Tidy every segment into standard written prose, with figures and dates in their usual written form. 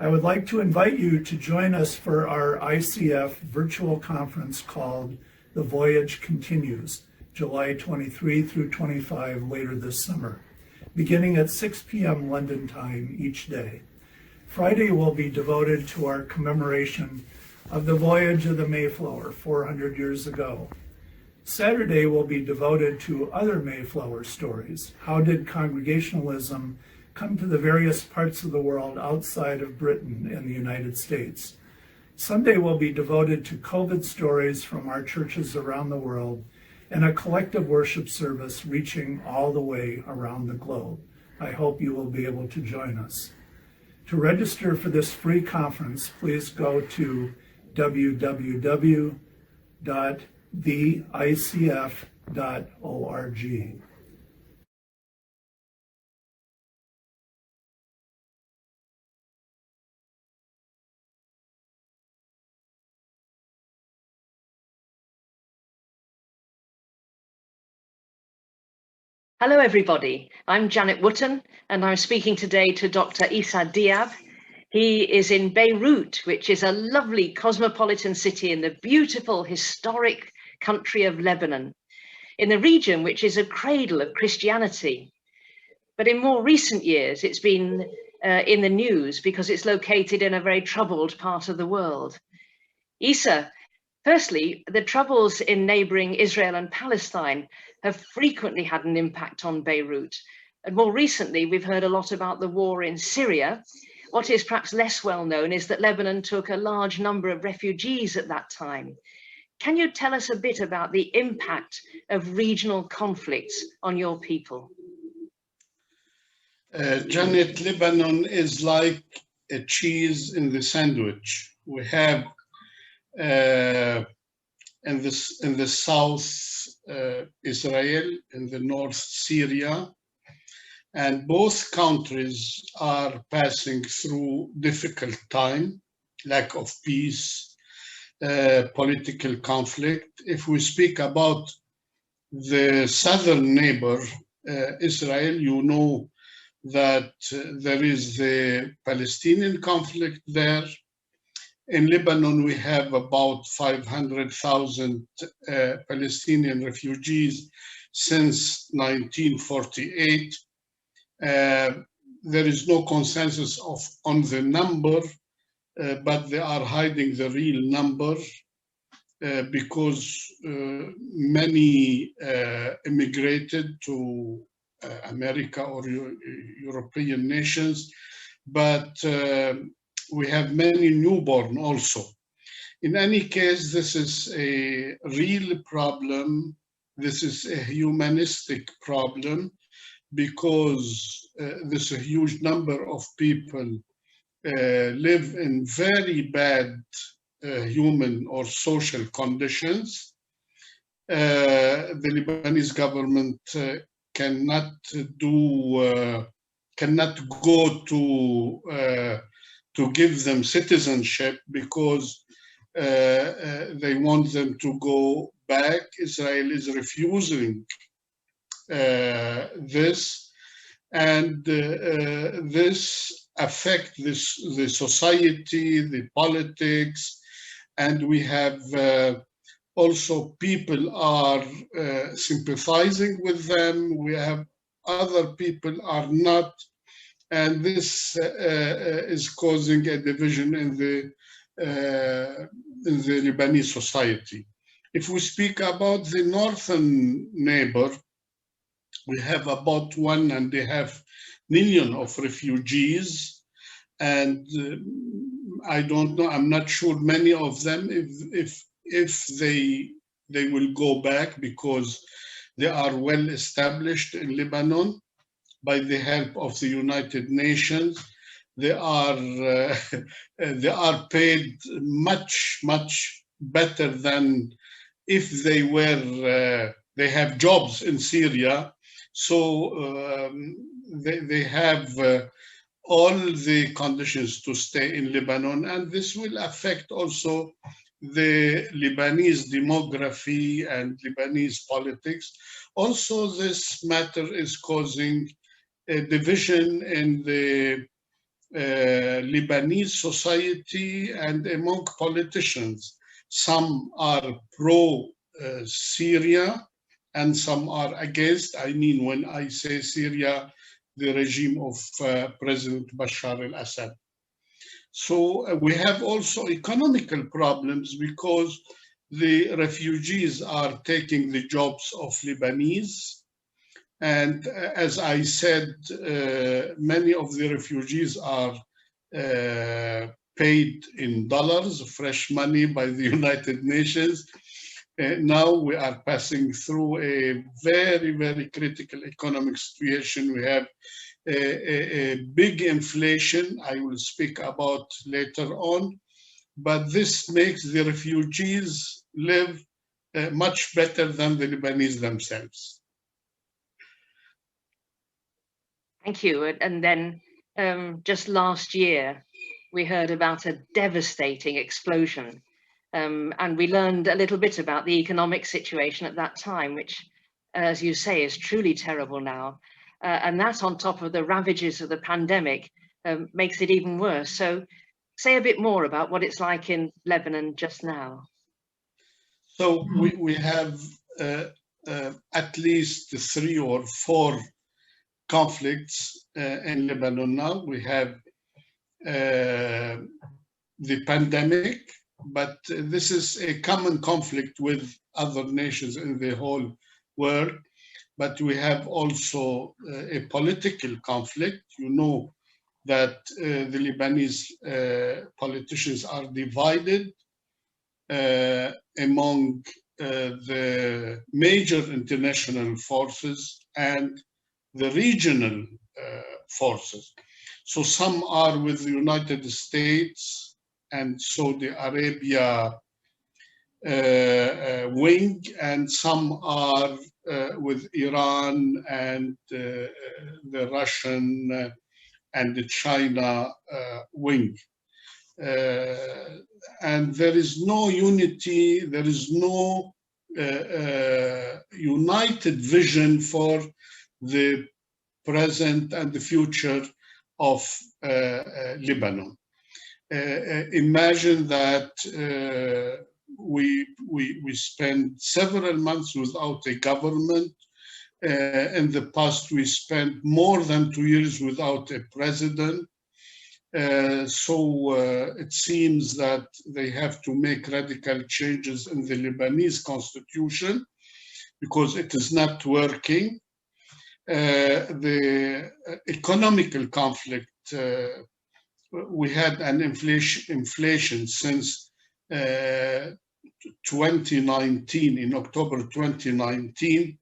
I would like to invite you to join us for our ICF virtual conference called The Voyage Continues, July 23 through 25 later this summer, beginning at 6 p.m. London time each day. Friday will be devoted to our commemoration of the voyage of the Mayflower 400 years ago. Saturday will be devoted to other Mayflower stories. How did Congregationalism come to the various parts of the world outside of Britain and the United States? Sunday will be devoted to COVID stories from our churches around the world and a collective worship service reaching all the way around the globe. I hope you will be able to join us. To register for this free conference, please go to www.theicf.org. Hello, everybody. I'm Janet Wotton, and I'm speaking today to Dr. Issa Diab. He is in Beirut, which is a lovely cosmopolitan city in the beautiful historic country of Lebanon, in the region which is a cradle of Christianity. But in more recent years, it's been in the news because it's located in a very troubled part of the world. Issa, firstly, the troubles in neighboring Israel and Palestine have frequently had an impact on Beirut. And more recently, we've heard a lot about the war in Syria. What is perhaps less well known is that Lebanon took a large number of refugees at that time. Can you tell us a bit about the impact of regional conflicts on your people? Janet, Lebanon is like a cheese in the sandwich. We have in the south Israel, in the north Syria, and both countries are passing through difficult time, lack of peace, political conflict. If we speak about the southern neighbor, Israel, you know that there is the Palestinian conflict there. In Lebanon, we have about 500,000 Palestinian refugees since 1948. There is no consensus on the number, but they are hiding the real number because many immigrated to America or European nations, but we have many newborn also. In any case, this is a real problem. This is a humanistic problem because there's a huge number of people live in very bad human or social conditions. The Lebanese government cannot go to give them citizenship because they want them to go back. Israel is refusing this, and this affects the society, the politics, and we have also people are sympathizing with them. We have other people are not. And this is causing a division in the Lebanese society. If we speak about the northern neighbor, we have about 1.5 million of refugees, and I don't know. I'm not sure many of them if they will go back because they are well established in Lebanon. By the help of the United Nations, they are paid much better than if they were they have jobs in Syria. So they have all the conditions to stay in Lebanon, and this will affect also the Lebanese demography and Lebanese politics. Also, this matter is causing a division in the Lebanese society and among politicians. Some are pro-Syria and some are against. I mean, when I say Syria, the regime of President Bashar al-Assad. So we have also economical problems because the refugees are taking the jobs of Lebanese. And as I said, many of the refugees are paid in dollars, fresh money by the United Nations. Now we are passing through a very, very critical economic situation. We have a big inflation I will speak about later on, but this makes the refugees live much better than the Lebanese themselves. Thank you. And then just last year, we heard about a devastating explosion. And we learned a little bit about the economic situation at that time, which, as you say, is truly terrible now. And that on top of the ravages of the pandemic makes it even worse. So say a bit more about what it's like in Lebanon just now. So we have at least 3 or 4 conflicts in Lebanon now. We have the pandemic, but this is a common conflict with other nations in the whole world. But we have also a political conflict. You know that the Lebanese politicians are divided among the major international forces and the regional forces. So some are with the United States and Saudi Arabia wing, and some are with Iran and the Russian and the China wing. And there is no unity, there is no united vision for the present and the future of Lebanon. Imagine that we spent several months without a government. In the past, we spent more than 2 years without a president. So it seems that they have to make radical changes in the Lebanese constitution because it is not working. The economical conflict, we had an inflation since 2019, in October 2019.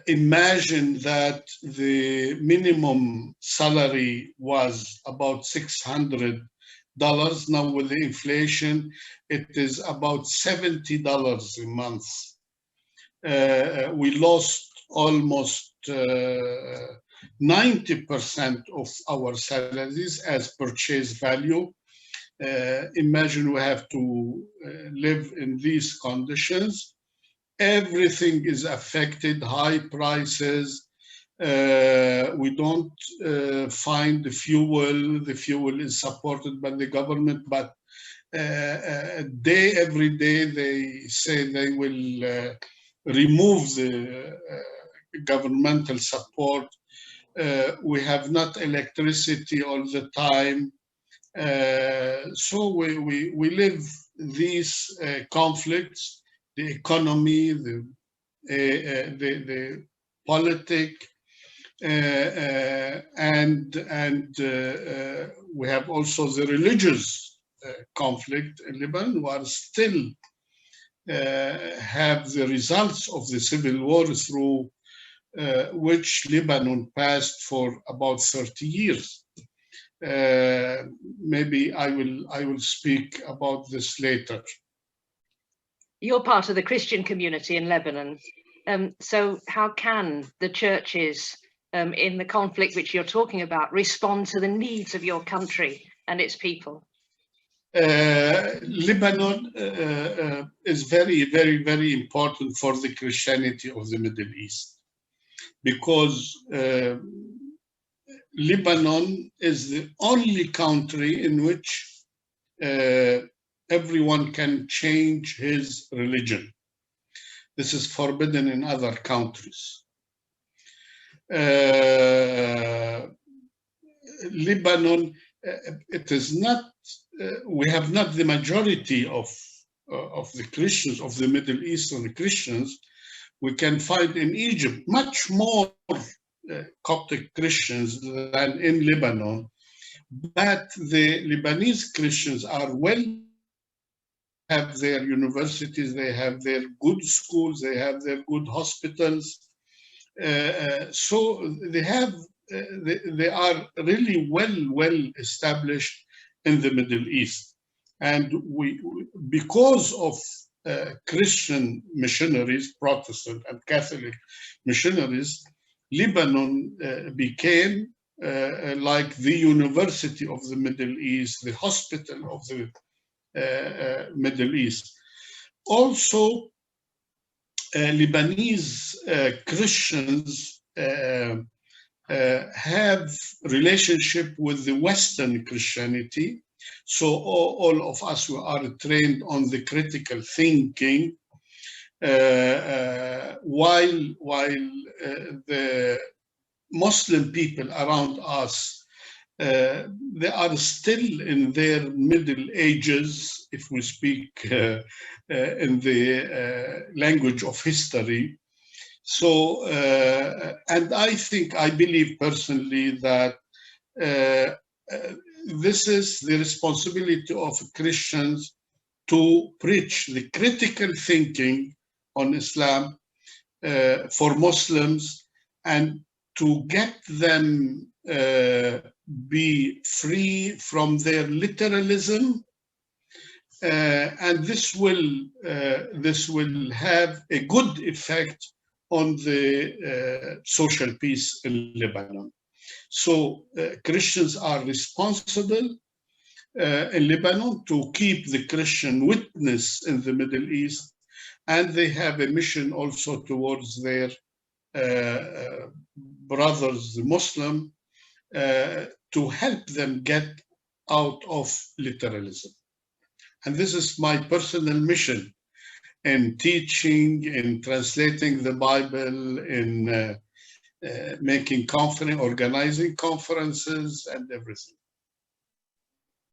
Imagine that the minimum salary was about $600. Now with the inflation, it is about $70 a month. We lost almost 90% of our salaries as purchase value. Imagine we have to live in these conditions. Everything is affected, high prices. We don't find the fuel. The fuel is supported by the government, but every day they say they will remove the governmental support. We have not electricity all the time. So we live these conflicts, the economy, the politics, and we have also the religious conflict in Lebanon, who are still have the results of the civil war through which Lebanon passed for about 30 years. Maybe I will speak about this later. You're part of the Christian community in Lebanon. So how can the churches in the conflict which you're talking about respond to the needs of your country and its people? Lebanon is very, very, very important for the Christianity of the Middle East, because Lebanon is the only country in which everyone can change his religion. This is forbidden in other countries. Lebanon, it is not, we have not the majority of the Christians, of the Middle Eastern Christians. We can find in Egypt much more Coptic Christians than in Lebanon, but the Lebanese Christians are well, have their universities, they have their good schools, they have their good hospitals. So they have, they are really well established in the Middle East. And because of Christian missionaries, Protestant and Catholic missionaries, Lebanon became like the university of the Middle East, the hospital of the Middle East. Also, Lebanese Christians have relationship with the Western Christianity. So all of us who are trained on the critical thinking, while the Muslim people around us, they are still in their middle ages, if we speak in the language of history. So, and I believe personally that this is the responsibility of Christians to preach the critical thinking on Islam for Muslims, and to get them be free from their literalism, and this will have a good effect on the social peace in Lebanon. So Christians are responsible in Lebanon to keep the Christian witness in the Middle East, and they have a mission also towards their brothers, the Muslim, to help them get out of literalism. And this is my personal mission in teaching, in translating the Bible, in making conference, organizing conferences and everything.